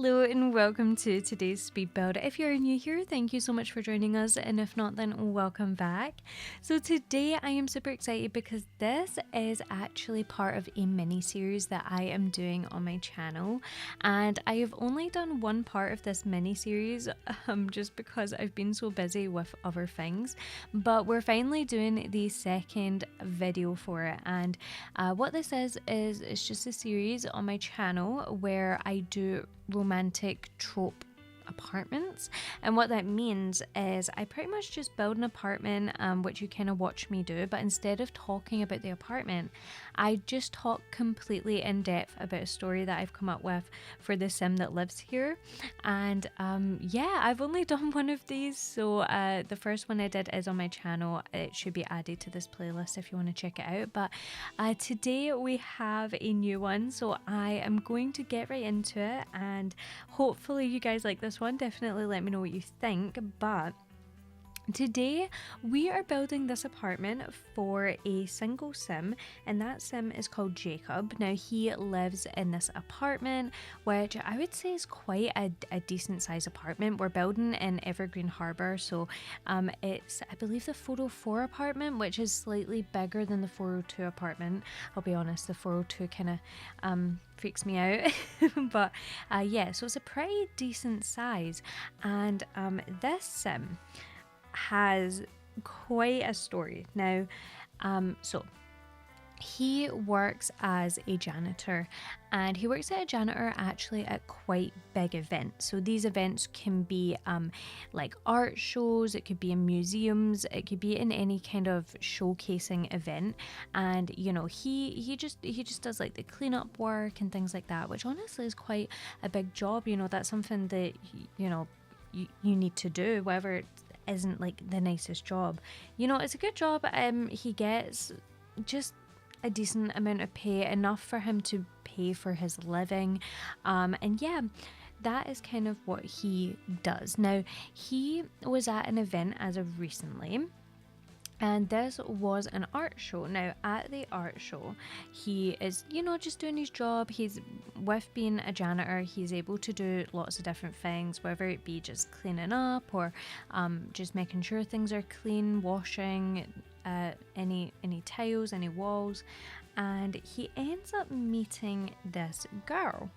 Hello and welcome to today's speed build. If you're new here, thank you so much for joining us, and if not, then welcome back. So today I am super excited because this is actually part of a mini series that I am doing on my channel, and I have only done one part of this mini series just because I've been so busy with other things, but we're finally doing the second video for it. And what this is it's just a series on my channel where I do romantic trope apartments, and what that means is I pretty much just build an apartment, which you kind of watch me do, but instead of talking about the apartment, I just talk completely in depth about a story that I've come up with for the sim that lives here. And yeah, I've only done one of these, so the first one I did is on my channel. It should be added to this playlist if you want to check it out, but today we have a new one, so I am going to get right into it, and hopefully you guys like this one. Definitely let me know what you think. But today we are building this apartment for a single sim, and that sim is called Jacob. Now he lives in this apartment, which I would say is quite a decent size apartment. We're building in Evergreen Harbour, so it's, I believe, the 404 apartment, which is slightly bigger than the 402 apartment. I'll be honest, the 402 kind of freaks me out. But yeah, so it's a pretty decent size, and this sim has quite a story. Now so he works as a janitor, and he works at a janitor actually at quite big events. So these events can be like art shows, it could be in museums, it could be in any kind of showcasing event. And you know, he just does like the cleanup work and things like that, which honestly is quite a big job. You know, that's something that you need to do, whatever it isn't like the nicest job. You know, it's a good job. He gets just a decent amount of pay, enough for him to pay for his living, and yeah, that is kind of what he does. Now he was at an event as of recently, and this was an art show. Now at the art show, he is, you know, just doing his job. He's, with being a janitor, he's able to do lots of different things, whether it be just cleaning up or just making sure things are clean, washing any tiles, any walls. And he ends up meeting this girl.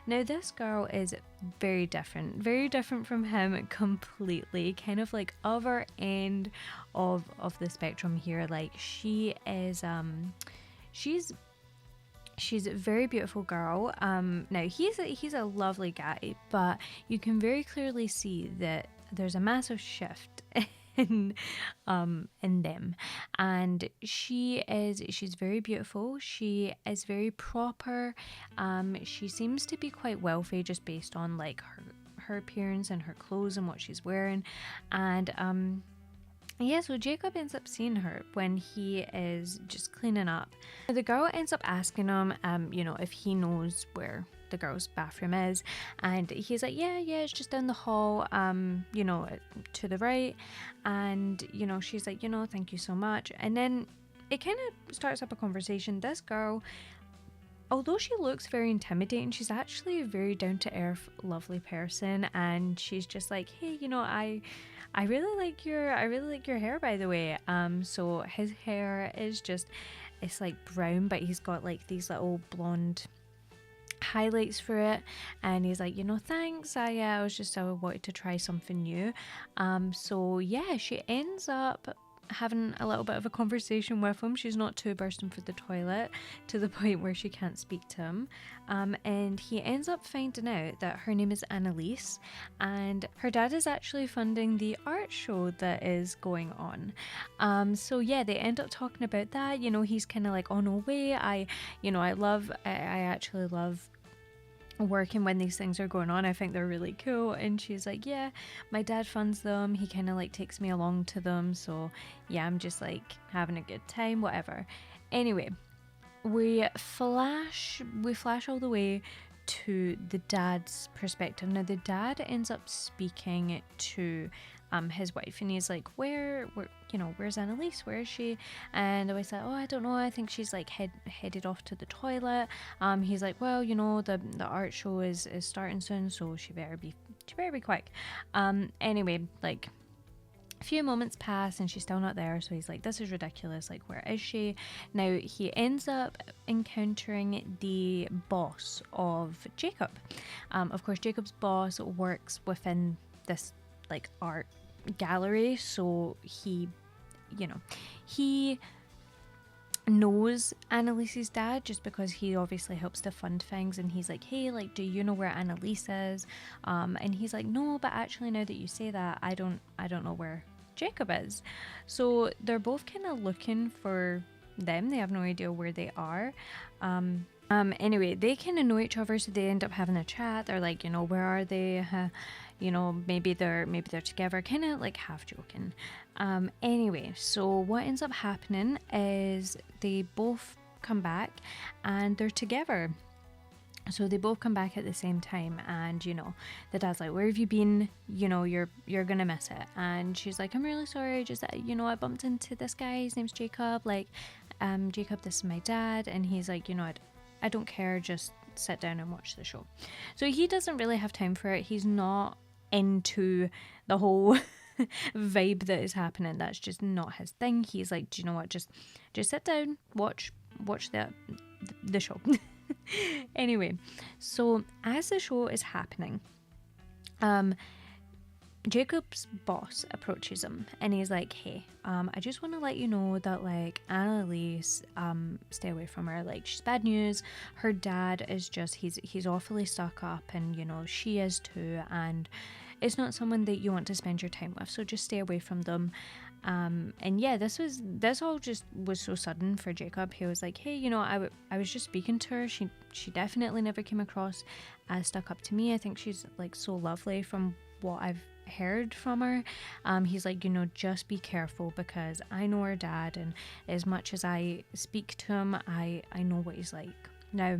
Now this girl is very different from him completely, kind of like other end of the spectrum here. Like she is she's a very beautiful girl. Now he's a lovely guy, but you can very clearly see that there's a massive shift in them. And she's very beautiful, she is very proper, she seems to be quite wealthy just based on like her appearance and her clothes and what she's wearing. And yeah, so Jacob ends up seeing her when he is just cleaning up. The girl ends up asking him, you know, if he knows where the girl's bathroom is, and he's like, yeah, it's just down the hall, you know, to the right. And you know, she's like, you know, thank you so much. And then it kind of starts up a conversation. This girl, although she looks very intimidating, she's actually a very down-to-earth, lovely person. And she's just like, hey, you know, I really like your hair, by the way. So his hair is just, it's like brown, but he's got like these little blonde highlights for it. And he's like, you know, thanks, I wanted to try something new. So yeah, she ends up having a little bit of a conversation with him. She's not too bursting for the toilet to the point where she can't speak to him. And he ends up finding out that her name is Analise, and her dad is actually funding the art show that is going on. So yeah, they end up talking about that. You know, he's kind of like, oh no way, I actually love working when these things are going on. I think they're really cool. And she's like, yeah, my dad funds them, he kind of like takes me along to them, so yeah, I'm just like having a good time, whatever. Anyway, we flash all the way to the dad's perspective. Now the dad ends up speaking to his wife, and he's like, where, where's Annalise? Where is she? And the wife's like, oh, I don't know. I think she's like headed off to the toilet. He's like, well, the art show is starting soon, so she better be quick. Anyway, like, a few moments pass and she's still not there, so he's like, this is ridiculous, like, where is she? Now he ends up encountering the boss of Jacob. Of course, Jacob's boss works within this like art gallery, so he knows Annalise's dad, just because he obviously helps to fund things, and he's like, hey, like, do you know where Annalise is? And he's like, no, but actually, now that you say that, I don't know where Jacob is. So they're both kind of looking for them. They have no idea where they are. Anyway, they kind of know each other, so they end up having a chat. They're like, where are they? Maybe they're together, kind of like half joking. Anyway, so what ends up happening is they both come back and they're together. So they both come back at the same time, and the dad's like, where have you been? You're gonna miss it. And she's like, I'm really sorry, just I bumped into this guy, his name's Jacob, like, Jacob, this is my dad. And he's like, I don't care, just sit down and watch the show. So he doesn't really have time for it. He's not into the whole vibe that is happening. That's just not his thing. He's like, do you know what, just sit down, watch the show. Anyway, so as the show is happening, Jacob's boss approaches him and he's like, hey, I just want to let you know that, like, Annalise, stay away from her. Like, she's bad news. Her dad is just, he's awfully stuck up, and she is too, and it's not someone that you want to spend your time with, so just stay away from them. And yeah, this all just was so sudden for Jacob. He was like, hey, I was just speaking to her. She definitely never came across as stuck up to me. I think she's like so lovely from what I've heard from her. He's like, just be careful, because I know her dad, and as much as I speak to him, I know what he's like. Now,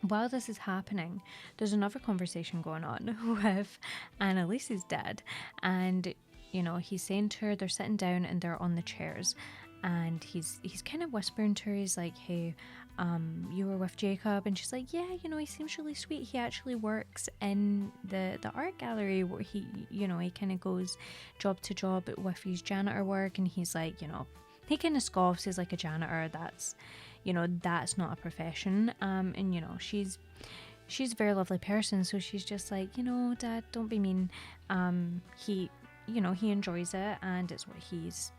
while this is happening, there's another conversation going on with Annalise's dad, and he's saying to her, they're sitting down and they're on the chairs, and he's kind of whispering to her. He's like, hey, you were with Jacob? And she's like, yeah, he seems really sweet. He actually works in the art gallery, where he kind of goes job to job with his janitor work. And he's like, he kind of scoffs. He's like, a janitor, that's not a profession. And she's a very lovely person, so she's just like, Dad, don't be mean. He enjoys it, and it's what he's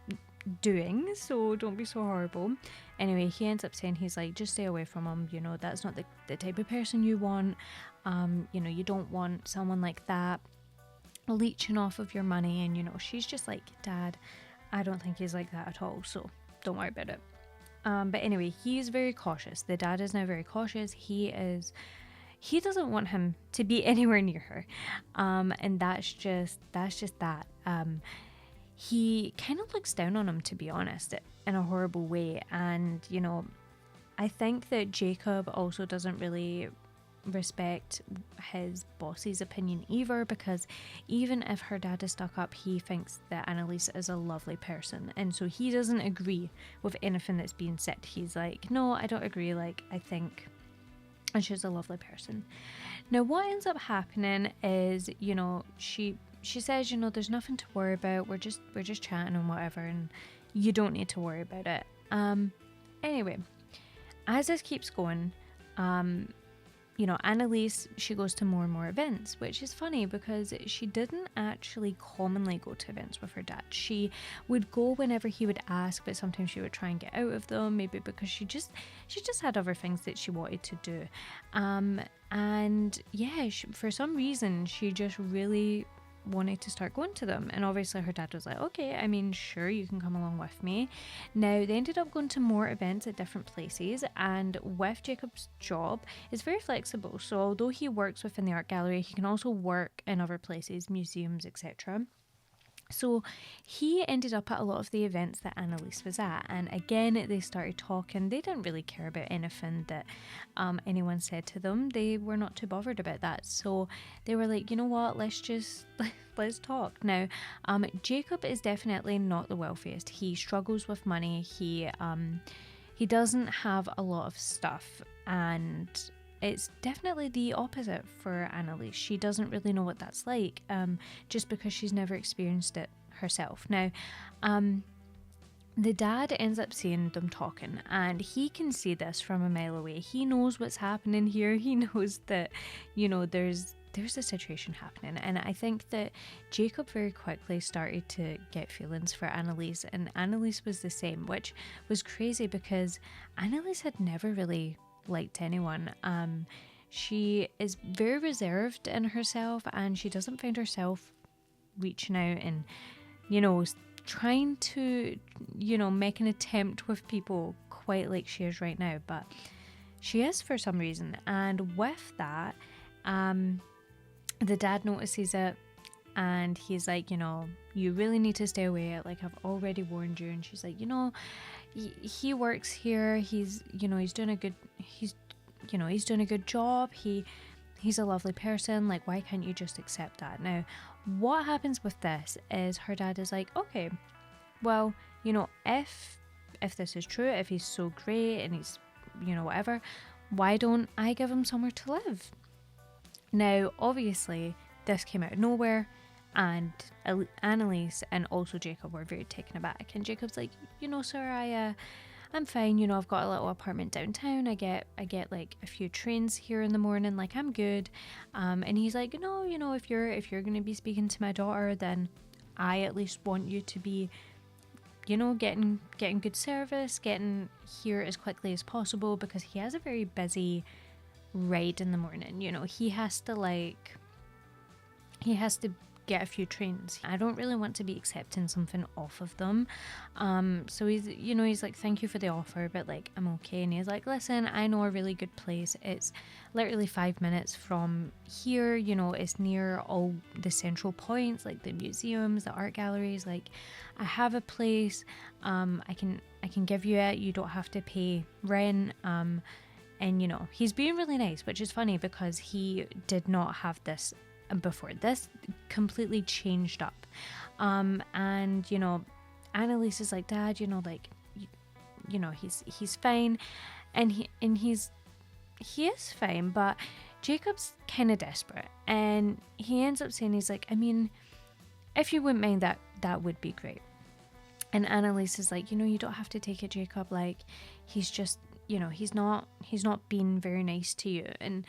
doing, so don't be so horrible. Anyway, he ends up saying, he's like, just stay away from him. That's not the type of person you want. You don't want someone like that leeching off of your money. And she's just like, Dad, I don't think he's like that at all, so don't worry about it. But anyway, he's very cautious. The dad is now very cautious. He doesn't want him to be anywhere near her. And that's just that. He kind of looks down on him, to be honest, in a horrible way. And, I think that Jacob also doesn't really respect his boss's opinion either, because even if her dad is stuck up, he thinks that Annalise is a lovely person, and so he doesn't agree with anything that's being said. He's like, no, I don't agree, like, I think and she's a lovely person. Now what ends up happening is, she says, there's nothing to worry about, we're just chatting and whatever, and you don't need to worry about it. Anyway, as this keeps going, Annalise, she goes to more and more events, which is funny because she didn't actually commonly go to events with her dad. She would go whenever he would ask, but sometimes she would try and get out of them, maybe because she just had other things that she wanted to do. And yeah, for some reason, she just really wanted to start going to them, and obviously her dad was like, okay, I mean, sure, you can come along with me. Now they ended up going to more events at different places, and with Jacob's job, it's very flexible. So although he works within the art gallery, he can also work in other places, museums, etc. So he ended up at a lot of the events that Analise was at, and again they started talking. They didn't really care about anything that anyone said to them. They were not too bothered about that. So they were like, you know what, let's talk. Now, Jacob is definitely not the wealthiest. He struggles with money. He doesn't have a lot of stuff, and it's definitely the opposite for Analise. She doesn't really know what that's like, just because she's never experienced it herself. Now, the dad ends up seeing them talking, and he can see this from a mile away. He knows what's happening here. He knows that, there's a situation happening, and I think that Jacob very quickly started to get feelings for Analise, and Analise was the same, which was crazy because Analise had never really liked anyone. She is very reserved in herself, and she doesn't find herself reaching out and trying to make an attempt with people quite like she is right now, but she is for some reason. And with that, the dad notices it, and he's like, you really need to stay away. Like, I've already warned you. And she's like, he works here. He's doing a good job. He's a lovely person. Like, why can't you just accept that? Now, what happens with this is her dad is like, okay, well, if this is true, if he's so great and he's, whatever, why don't I give him somewhere to live? Now, obviously, this came out of nowhere, and Analise and also Jacob were very taken aback. And Jacob's like, sir, I'm fine. I've got a little apartment downtown. I get like a few trains here in the morning. Like, I'm good. And he's like, no, if you're going to be speaking to my daughter, then I at least want you to be, getting good service, getting here as quickly as possible, because he has a very busy ride in the morning. He has to get a few trains. I don't really want to be accepting something off of them. So he's like, thank you for the offer, but like, I'm okay. And he's like, listen, I know a really good place. It's literally 5 minutes from here. It's near all the central points, like the museums, the art galleries. Like, I have a place. I can give you it. You don't have to pay rent. And he's being really nice, which is funny because he did not have this before. This completely changed up. And Analise is like, Dad, he's fine, and he is fine, but Jacob's kind of desperate, and he ends up saying, he's like, I mean, if you wouldn't mind, that would be great. And Analise is like, you don't have to take it, Jacob. Like, he's just, he's not being very nice to you. And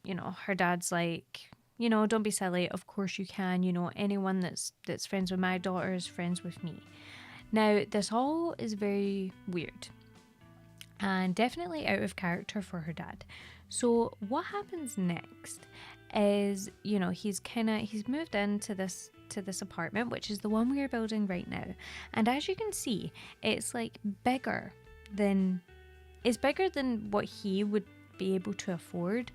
her dad's like, don't be silly. Of course you can. Anyone that's friends with my daughter is friends with me. Now, this all is very weird and definitely out of character for her dad. So what happens next is, he's moved into this apartment, which is the one we're building right now. And as you can see, it's like bigger than what he would be able to afford.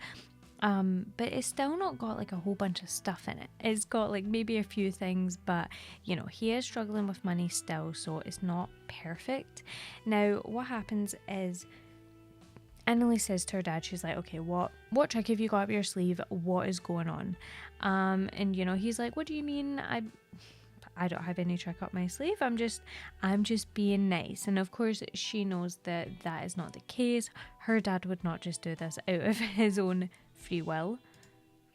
But it's still not got like a whole bunch of stuff in it. It's got like maybe a few things, but he is struggling with money still, so it's not perfect. Now, what happens is Analise says to her dad, she's like, okay, what trick have you got up your sleeve? What is going on? And he's like, what do you mean? I don't have any trick up my sleeve. I'm just being nice. And of course, she knows that is not the case. Her dad would not just do this out of his own free will.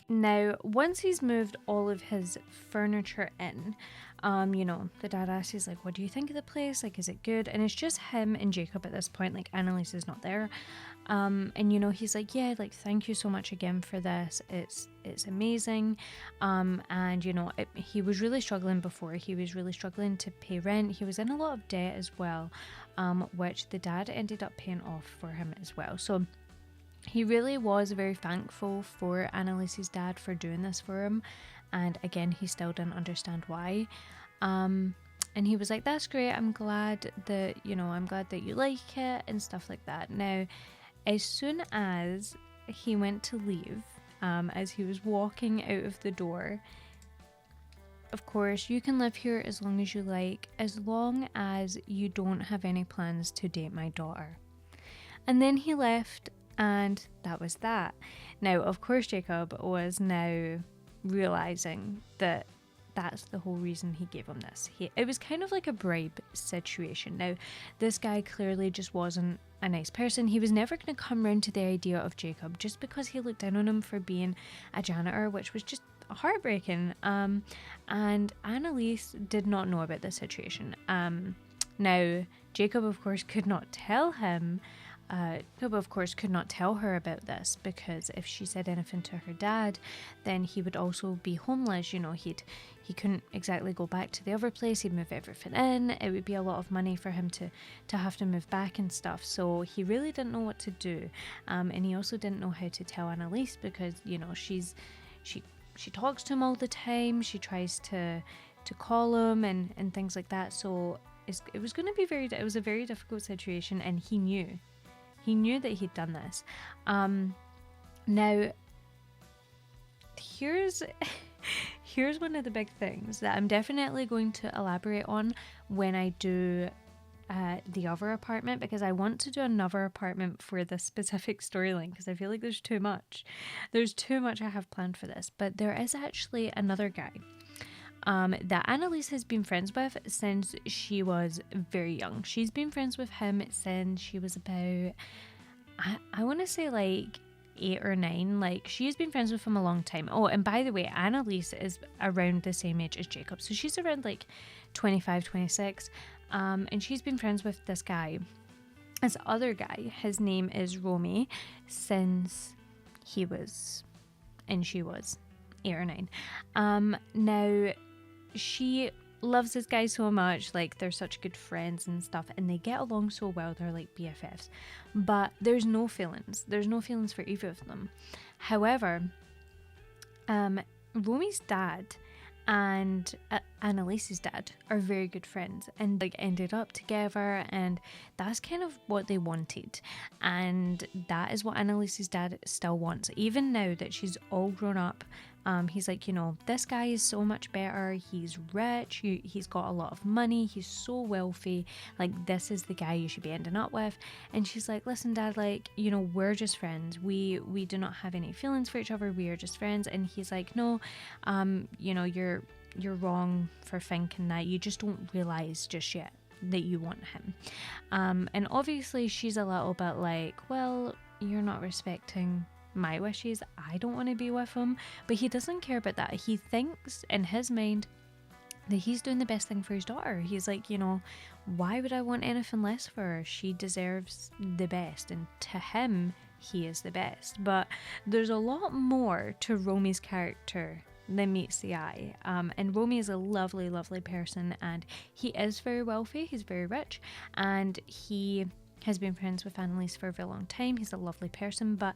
Now, once he's moved all of his furniture in, the dad asks, he's like, what do you think of the place? Like, is it good? And it's just him and Jacob at this point. Like, Analise is not there. And he's like, yeah, like, thank you so much again for this. It's amazing. And he was really struggling before. He was really struggling to pay rent. He was in a lot of debt as well, which the dad ended up paying off for him as well. So he really was very thankful for Annalise's dad for doing this for him. And again, he still didn't understand why. And he was like, that's great. I'm glad that you like it and stuff like that. Now, as soon as he went to leave, as he was walking out of the door, of course, you can live here as long as you like, as long as you don't have any plans to date my daughter. And then he left, and that was that. Now, of course, Jacob was now realizing that that's the whole reason he gave him this. It was kind of like a bribe situation. Now, this guy clearly just wasn't a nice person. He was never going to come round to the idea of Jacob just because he looked down on him for being a janitor, which was just heartbreaking. And Analise did not know about this situation. Now, Jacob, of course, could not tell him. Jacob, of course, could not tell her about this, because if she said anything to her dad, then he would also be homeless. You know, he couldn't exactly go back to the other place. He'd move everything in. It would be a lot of money for him to have to move back and stuff. So he really didn't know what to do. And he also didn't know how to tell Analise, because, you know, she talks to him all the time. She tries to call him and things like that. So it was going to be it was a very difficult situation, and he knew that he'd done this. Now, here's one of the big things that I'm definitely going to elaborate on when I do the other apartment, because I want to do another apartment for this specific storyline, because I feel like there's too much I have planned for this. But there is actually another guy that Analise has been friends with since she was very young. She's been friends with him since she was about, I want to say like 8 or 9. Like, she's been friends with him a long time. Oh, and by the way, Analise is around the same age as Jacob, so she's around like 25, 26, and she's been friends with this guy, this other guy. His name is Romy, since he was, and she was 8 or 9. Now, she loves this guy so much, like, they're such good friends and stuff, and they get along so well. They're like BFFs, but there's no feelings for either of them. However, Romy's dad and Annalise's dad are very good friends, and like ended up together, and that's kind of what they wanted, and that is what Annalise's dad still wants, even now that she's all grown up. He's like, you know, this guy is so much better. He's rich. He's got a lot of money. He's so wealthy. Like, this is the guy you should be ending up with. And she's like, listen, Dad, like, you know, we're just friends. We do not have any feelings for each other. We are just friends. And he's like, no, you know, you're wrong for thinking that. You just don't realize just yet that you want him. And obviously she's a little bit like, well, you're not respecting my wishes. I don't want to be with him. But he doesn't care about that. He thinks in his mind that he's doing the best thing for his daughter. He's like, you know, why would I want anything less for her? She deserves the best, and to him, he is the best. But there's a lot more to Romy's character than meets the eye. And Romy is a lovely, lovely person, and he is very wealthy. He's very rich, and he has been friends with Annalise for a very long time. He's a lovely person, but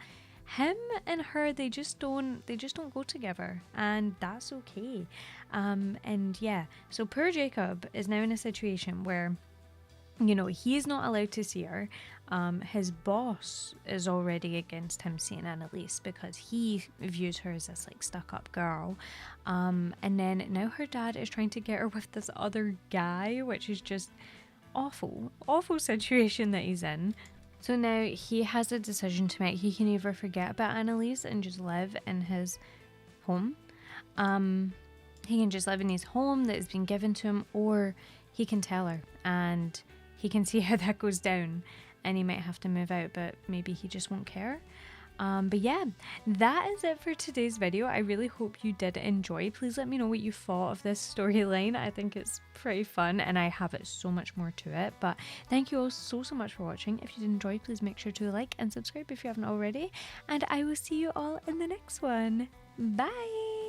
him and her, they just don't go together, and that's okay. And yeah, so poor Jacob is now in a situation where, you know, he's not allowed to see her. His boss is already against him seeing Annalise, because he views her as this like stuck up girl. And then now her dad is trying to get her with this other guy, which is just awful situation that he's in. So now he has a decision to make. He can either forget about Analise and just live in his home. He can just live in his home that has been given to him, or he can tell her, and he can see how that goes down, and he might have to move out, but maybe he just won't care. But yeah, that is it for today's video. I really hope you did enjoy. Please let me know what you thought of this storyline. I think it's pretty fun, and I have it so much more to it. But thank you all so much for watching. If you did enjoy, please make sure to like and subscribe if you haven't already, and I will see you all in the next one. Bye.